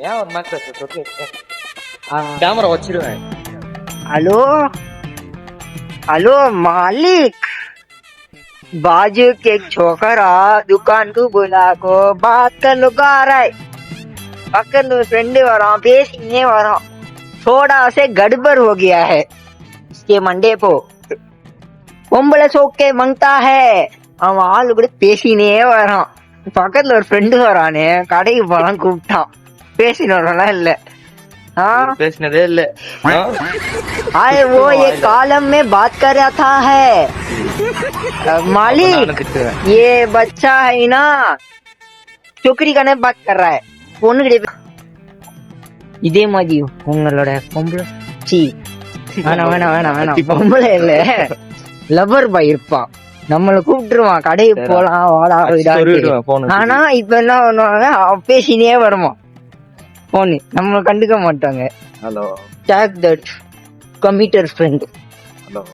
ஏன் ஒரு மாதிரி சொல்லு கேமரா வச்சிருவேன். हेलो हेलो मालिक, बाजू के एक छोकरा दुकान को बुला को बात कर लो आ रहा है. पकड़ लो फ्रेंड वरा பேசினே வரான். थोड़ा से गड़बड़ हो गया है इसके मंडे को. பொம்பளை சோக்கே மங்தா ஹே. அவன் ஆளு கூட பேசினே வரான். பக்கத்துல ஒரு ஃப்ரெண்டு வரானே, கடைக்கு போலாம் கூப்பிட்டான். பேசினவரெல்லாம் இல்ல. हाँ பேசினதே இல்ல. आए वो ये कॉलम में बात कर रहा था है. मालिक ये बच्चा है ना, छोकरी का नहीं बात कर रहा है. பொண்ணு கிட்ட இதே மாதிரி உங்களோட பொம்பளை சி வேணாம் வேணாம் வேணாம் வேணாம் பொம்பளை இல்ல லவர் பாய் இருப்பான். நம்மள கூப்பிட்டுருவான், கடைக்கு போலாம் வாடா விடாது. ஆனா இப்ப என்ன பண்ணுவாங்க, பேசினே வருமா போனு, நம்மள கண்டுக்க மாட்டாங்க. Hello take that computer friend.